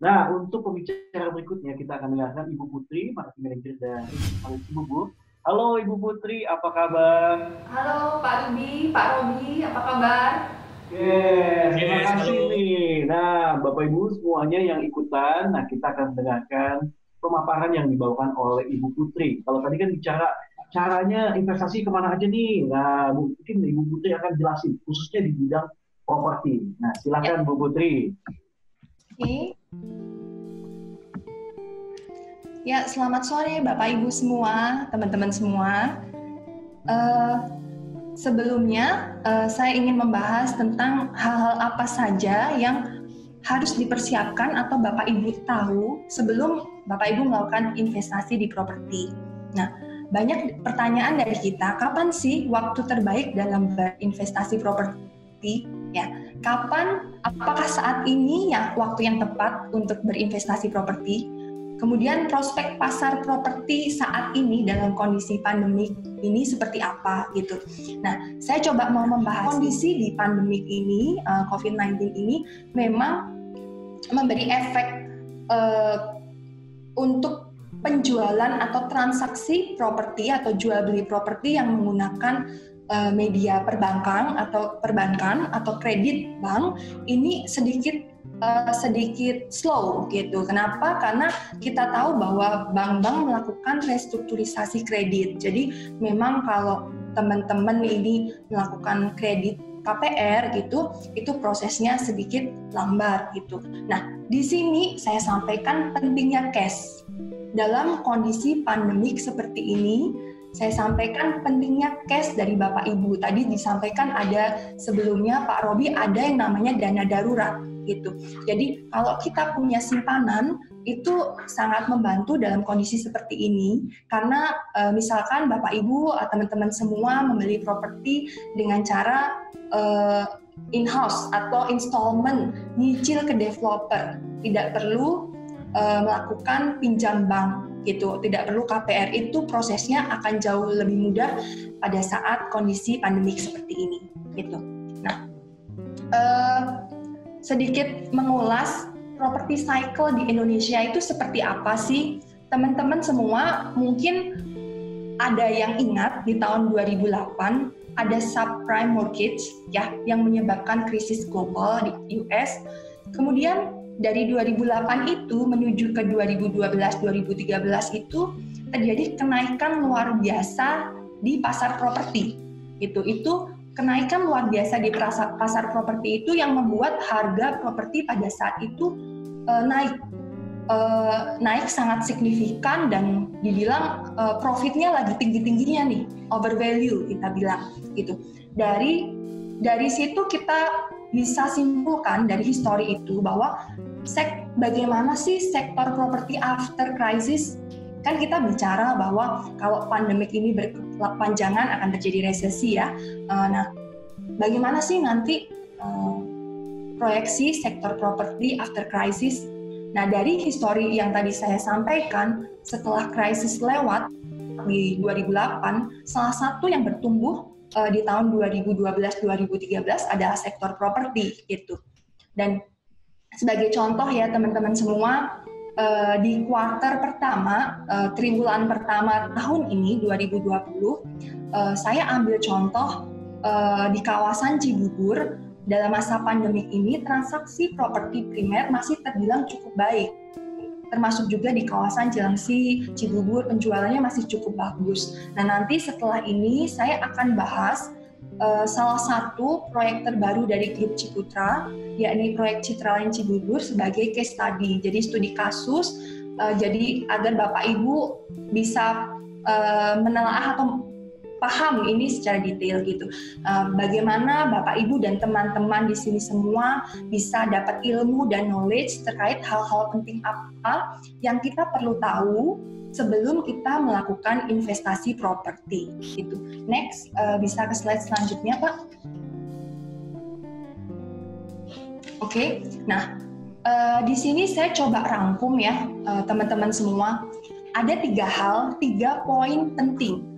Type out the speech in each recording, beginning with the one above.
Nah, untuk pembicara berikutnya kita akan dengarkan Ibu Putri, Marketing Manager dari Alex Cibubur. Halo Ibu Putri, apa kabar? Halo Pak Rudi, Pak Robi, apa kabar? Yes, terima Yes, kasih halo. nih. Nah, Bapak Ibu semuanya yang ikutan, nah kita akan dengarkan pemaparan yang dibawakan oleh Ibu Putri. Kalau tadi kan bicara caranya investasi kemana aja nih. Nah, mungkin Ibu Putri akan jelasin, khususnya di bidang properti. Nah, Ya, silakan Bu Putri. oke. Ya, selamat sore Bapak Ibu semua, teman-teman semua. Eh, Sebelumnya, saya ingin membahas tentang hal-hal apa saja yang harus dipersiapkan atau Bapak Ibu tahu sebelum Bapak Ibu melakukan investasi di properti. Nah, banyak pertanyaan dari kita, kapan sih waktu terbaik dalam berinvestasi properti? Ya, kapan? Apakah saat ini ya waktu yang tepat untuk berinvestasi properti? Kemudian prospek pasar properti saat ini dalam kondisi pandemik ini seperti apa gitu. Nah, saya coba mau membahas kondisi di pandemik ini, COVID-19 ini memang memberi efek untuk penjualan atau transaksi properti atau jual beli properti yang menggunakan media perbankan atau kredit bank ini sedikit slow gitu. Kenapa? Karena kita tahu bahwa bank-bank melakukan restrukturisasi kredit. Jadi memang kalau teman-teman ini melakukan kredit KPR gitu, itu prosesnya sedikit lambat gitu. Nah, di sini saya sampaikan pentingnya cash. Dalam kondisi pandemik seperti ini, saya sampaikan pentingnya cash dari Bapak Ibu. Tadi disampaikan ada sebelumnya Pak Robi ada yang namanya dana darurat gitu. Jadi kalau kita punya simpanan itu sangat membantu dalam kondisi seperti ini karena misalkan Bapak Ibu teman-teman semua membeli properti dengan cara in-house atau installment nyicil ke developer, tidak perlu melakukan pinjam bank gitu, tidak perlu KPR, itu prosesnya akan jauh lebih mudah pada saat kondisi pandemik seperti ini gitu. Nah, sedikit mengulas property cycle di Indonesia itu seperti apa sih? Teman-teman semua mungkin ada yang ingat di tahun 2008 ada subprime mortgage ya yang menyebabkan krisis global di US. Kemudian dari 2008 itu menuju ke 2012-2013 itu terjadi kenaikan luar biasa di pasar properti. Itu kenaikan luar biasa di pasar properti itu yang membuat harga properti pada saat itu naik sangat signifikan dan dibilang profitnya lagi tinggi-tingginya nih, overvalue kita bilang gitu. Dari situ kita bisa simpulkan dari histori itu bahwa bagaimana sih sektor properti after crisis. Kan kita bicara bahwa kalau pandemik ini berkepanjangan akan terjadi resesi ya. Nah, bagaimana sih nanti proyeksi sektor properti after crisis? Nah, dari histori yang tadi saya sampaikan, setelah krisis lewat di 2008, salah satu yang bertumbuh di tahun 2012-2013 adalah sektor properti gitu. Dan sebagai contoh ya teman-teman semua, di kuartal pertama, triwulan pertama tahun ini 2020, saya ambil contoh di kawasan Cibubur. Dalam masa pandemik ini, transaksi properti primer masih terbilang cukup baik. Termasuk juga di kawasan Cilengsi, Cibubur, penjualannya masih cukup bagus. Nah, nanti setelah ini saya akan bahas salah satu proyek terbaru dari grup Ciputra, yakni proyek Citraland Cibubur sebagai case study. Jadi studi kasus, jadi agar Bapak Ibu bisa menelaah atau paham ini secara detail gitu. Bagaimana Bapak Ibu dan teman-teman di sini semua bisa dapat ilmu dan knowledge terkait hal-hal penting apa yang kita perlu tahu sebelum kita melakukan investasi properti gitu. Next, bisa ke slide selanjutnya, Pak. Oke. Nah, di sini saya coba rangkum ya, teman-teman semua. Ada 3 poin penting.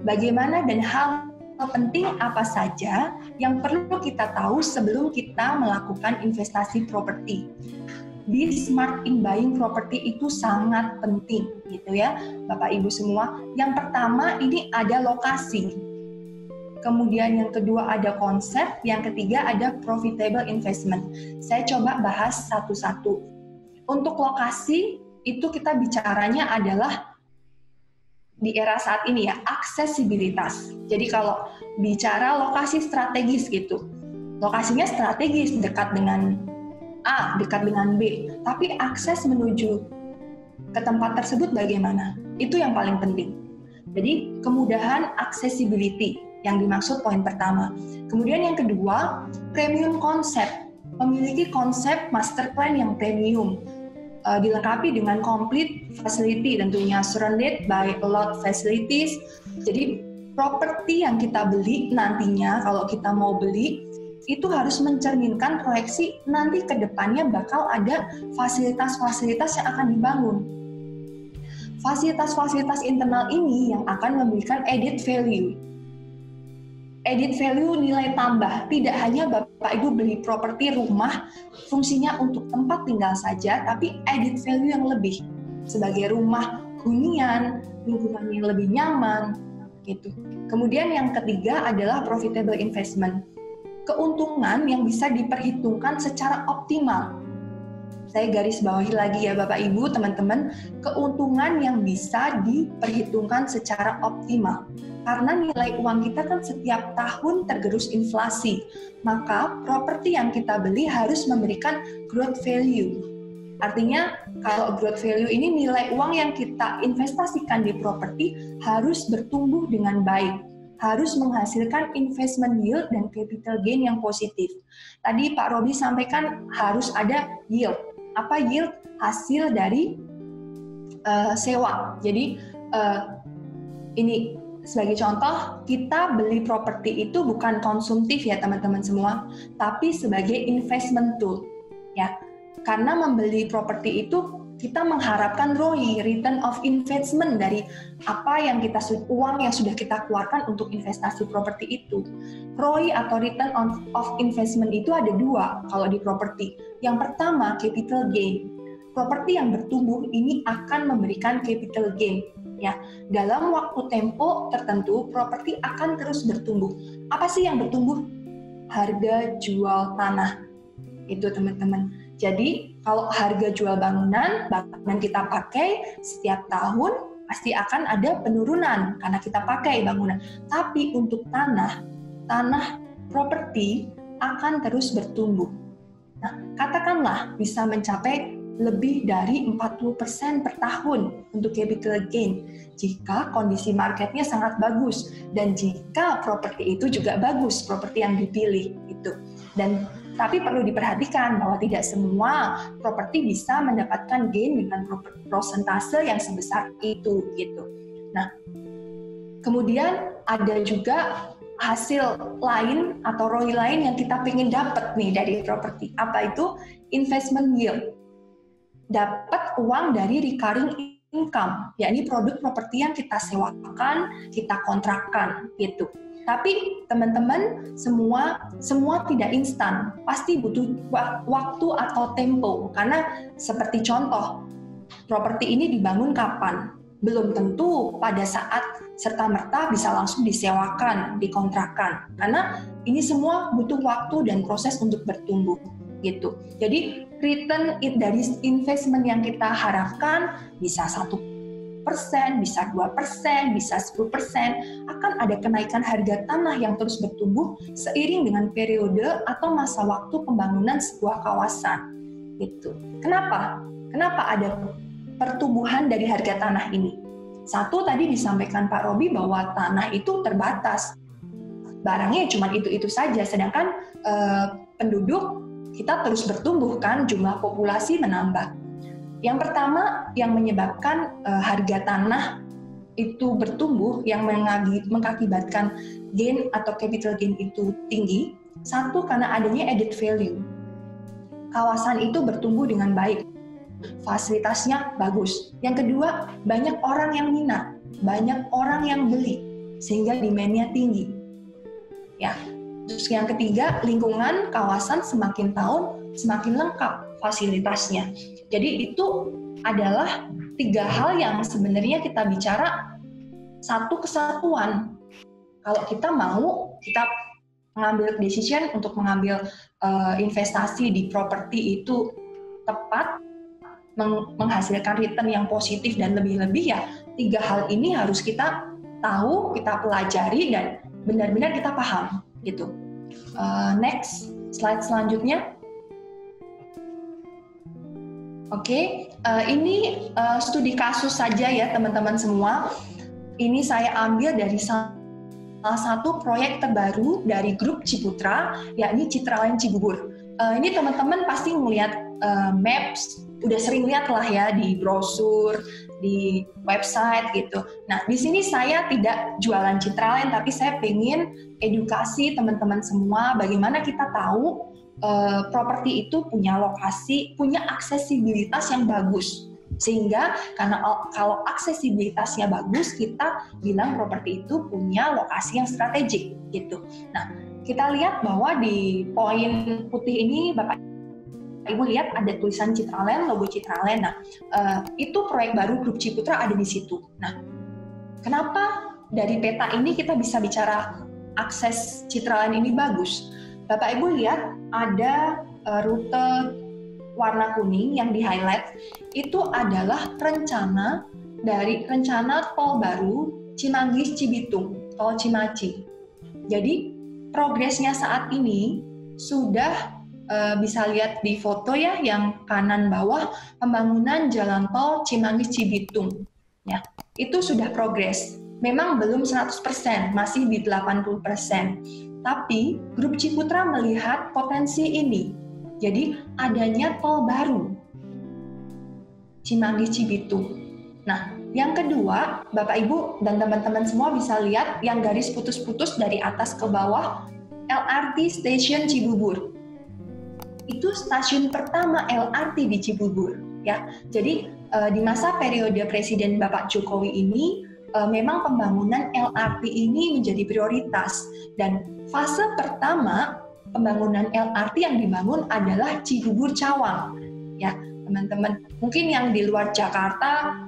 Bagaimana dan hal penting apa saja yang perlu kita tahu sebelum kita melakukan investasi properti. be smart in buying property itu sangat penting gitu ya Bapak Ibu semua. Yang pertama ini ada lokasi. Kemudian yang kedua ada konsep, yang ketiga ada profitable investment. Saya coba bahas satu-satu. Untuk lokasi itu kita bicaranya adalah di era saat ini ya, aksesibilitas. Jadi kalau bicara lokasi strategis gitu, lokasinya strategis, dekat dengan A, dekat dengan B, tapi akses menuju ke tempat tersebut bagaimana? Itu yang paling penting. Jadi kemudahan accessibility yang dimaksud poin pertama. Kemudian yang kedua, premium konsep. Memiliki konsep master plan yang premium. Dilengkapi dengan complete facility, tentunya surrounded by a lot facilities. Jadi properti yang kita beli nantinya kalau kita mau beli itu harus mencerminkan proyeksi nanti ke depannya bakal ada fasilitas-fasilitas yang akan dibangun. Fasilitas-fasilitas internal ini yang akan memberikan added value. Added value nilai tambah, tidak hanya Bapak Ibu beli properti rumah fungsinya untuk tempat tinggal saja, tapi added value yang lebih sebagai rumah hunian, lingkungannya yang lebih nyaman gitu. Kemudian yang ketiga adalah profitable investment. Keuntungan yang bisa diperhitungkan secara optimal. Saya garis bawahi lagi ya Bapak Ibu, teman-teman, keuntungan yang bisa diperhitungkan secara optimal. Karena nilai uang kita kan setiap tahun tergerus inflasi, maka properti yang kita beli harus memberikan growth value. Artinya kalau growth value ini nilai uang yang kita investasikan di properti harus bertumbuh dengan baik, harus menghasilkan investment yield dan capital gain yang positif. Tadi Pak Robi sampaikan harus ada yield. Apa yield? Hasil dari sewa. Jadi ini sebagai contoh, kita beli properti itu bukan konsumtif ya teman-teman semua, tapi sebagai investment tool ya. Karena membeli properti itu kita mengharapkan ROI, return of investment dari apa yang uang yang sudah kita keluarkan untuk investasi properti itu. ROI atau return of investment itu ada dua kalau di properti. Yang pertama capital gain. Properti yang bertumbuh ini akan memberikan capital gain. Ya, dalam waktu tempo tertentu properti akan terus bertumbuh. Apa sih yang bertumbuh? Harga jual tanah. Itu teman-teman. Jadi kalau harga jual bangunan kita pakai setiap tahun pasti akan ada penurunan karena kita pakai bangunan. Tapi untuk tanah properti akan terus bertumbuh. Nah, katakanlah bisa mencapai lebih dari 40% per tahun untuk capital gain jika kondisi marketnya sangat bagus dan jika properti itu juga bagus, properti yang dipilih itu. Tapi perlu diperhatikan bahwa tidak semua properti bisa mendapatkan gain dengan prosentase yang sebesar itu gitu. Nah, kemudian ada juga hasil lain atau ROI lain yang kita pengen dapat nih dari properti. Apa itu? Investment yield. Dapat uang dari recurring income, yakni produk properti yang kita sewakan, kita kontrakkan gitu. Tapi teman-teman semua tidak instan, pasti butuh waktu atau tempo. Karena seperti contoh, properti ini dibangun kapan? Belum tentu pada saat serta-merta bisa langsung disewakan, dikontrakkan. Karena ini semua butuh waktu dan proses untuk bertumbuh gitu. Jadi return dari investment yang kita harapkan bisa 1%, bisa 2%, bisa 10%, akan ada kenaikan harga tanah yang terus bertumbuh seiring dengan periode atau masa waktu pembangunan sebuah kawasan. Gitu. Kenapa? Kenapa ada pertumbuhan dari harga tanah ini? Satu, tadi disampaikan Pak Robi bahwa tanah itu terbatas. Barangnya cuma itu-itu saja, sedangkan penduduk kita terus bertumbuh kan, jumlah populasi menambah. Yang pertama yang menyebabkan harga tanah itu bertumbuh, yang mengakibatkan gain atau capital gain itu tinggi, satu karena adanya added value. Kawasan itu bertumbuh dengan baik, fasilitasnya bagus. Yang kedua, banyak orang yang minat, banyak orang yang beli, sehingga demand-nya tinggi. Ya. Terus yang ketiga, lingkungan kawasan semakin tahun semakin lengkap, fasilitasnya. Jadi itu adalah 3 hal yang sebenarnya kita bicara satu kesatuan. Kalau kita mengambil decision untuk mengambil investasi di properti itu tepat, menghasilkan return yang positif dan lebih-lebih, ya 3 hal ini harus kita tahu, kita pelajari dan benar-benar kita paham gitu. Next, slide selanjutnya. Oke, ini studi kasus saja ya teman-teman semua. Ini saya ambil dari salah satu proyek terbaru dari grup Ciputra, yakni Citraland Cibubur. Ini teman-teman pasti melihat maps, udah sering lihat lah ya di brosur, di website gitu. Nah, di sini saya tidak jualan Citraland, tapi saya pengen edukasi teman-teman semua bagaimana kita tahu properti itu punya lokasi, punya aksesibilitas yang bagus. Sehingga karena kalau aksesibilitasnya bagus, kita bilang properti itu punya lokasi yang strategik gitu. Nah, kita lihat bahwa di poin putih ini Bapak Ibu lihat ada tulisan Citraland, logo Citraland. Nah, itu proyek baru grup Ciputra ada di situ. Nah, kenapa dari peta ini kita bisa bicara akses Citraland ini bagus? Bapak Ibu lihat ada rute warna kuning yang di-highlight, itu adalah rencana tol baru Cimanggis Cibitung, tol Cimaci. Jadi progresnya saat ini sudah bisa lihat di foto ya, yang kanan bawah, pembangunan jalan tol Cimanggis Cibitung. Ya, itu sudah progres. Memang belum 100%, masih di 80%. Tapi grup Ciputra melihat potensi ini. Jadi adanya tol baru Cimanggis Cibitung. Nah, yang kedua, Bapak Ibu dan teman-teman semua bisa lihat yang garis putus-putus dari atas ke bawah, LRT Station Cibubur. Itu stasiun pertama LRT di Cibubur, ya. Jadi di masa periode Presiden Bapak Jokowi ini memang pembangunan LRT ini menjadi prioritas, dan fase pertama pembangunan LRT yang dibangun adalah Cibubur Cawang, ya teman-teman. Mungkin yang di luar Jakarta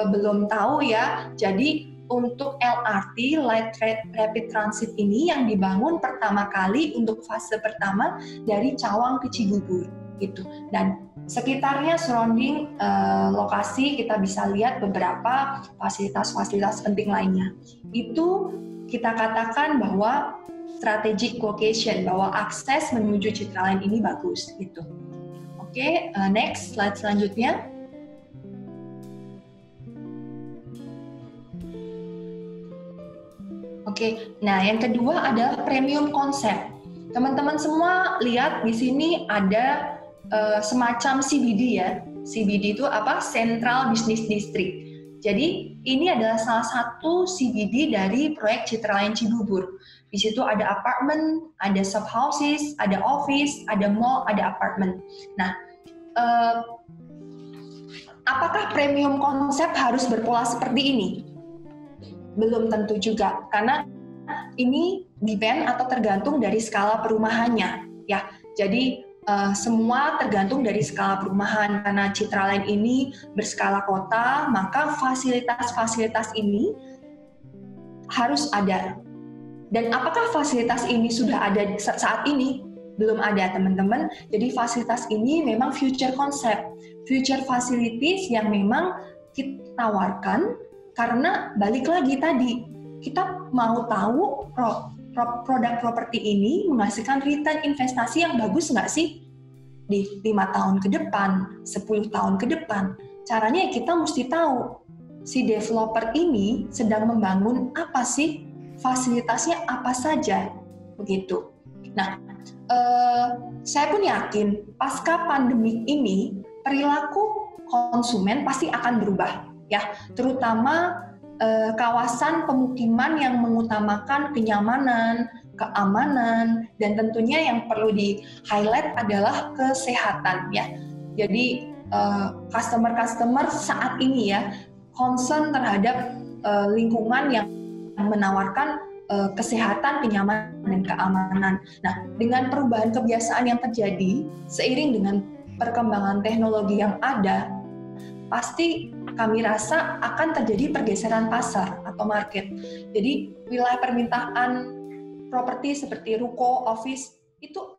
belum tahu ya. Jadi untuk LRT Light Rapid Transit ini yang dibangun pertama kali untuk fase pertama dari Cawang ke Cibubur gitu, dan sekitarnya surrounding lokasi kita bisa lihat beberapa fasilitas-fasilitas penting lainnya. Itu kita katakan bahwa strategic location, bahwa akses menuju Citraland ini bagus gitu. Oke, next slide selanjutnya. Oke, nah yang kedua adalah premium konsep. Teman-teman semua lihat di sini ada semacam CBD ya. CBD itu apa? Central Business District. Jadi ini adalah salah satu CBD dari proyek Citraland Cibubur. Di situ ada apartemen, ada sub houses, ada office, ada mall, ada apartemen. Nah, apakah premium konsep harus berpola seperti ini? Belum tentu juga, karena ini depend atau tergantung dari skala perumahannya, ya. Jadi semua tergantung dari skala perumahan. Karena Citraland ini berskala kota, maka fasilitas-fasilitas ini harus ada. Dan apakah fasilitas ini sudah ada saat ini? Belum ada, teman-teman. Jadi fasilitas ini memang future concept, future facilities yang memang kita tawarkan. Karena balik lagi tadi, kita mau tahu produk properti ini menghasilkan return investasi yang bagus nggak sih? Di 5 tahun ke depan, 10 tahun ke depan. Caranya kita mesti tahu, si developer ini sedang membangun apa sih? Fasilitasnya apa saja? Begitu. Nah, saya pun yakin pasca pandemi ini, perilaku konsumen pasti akan berubah. Ya, terutama kawasan pemukiman yang mengutamakan kenyamanan, keamanan, dan tentunya yang perlu di-highlight adalah kesehatan ya. Jadi customer saat ini ya concern terhadap lingkungan yang menawarkan kesehatan, kenyamanan, dan keamanan. Nah, dengan perubahan kebiasaan yang terjadi seiring dengan perkembangan teknologi yang ada, pasti kami rasa akan terjadi pergeseran pasar atau market. Jadi wilayah permintaan properti seperti ruko, office itu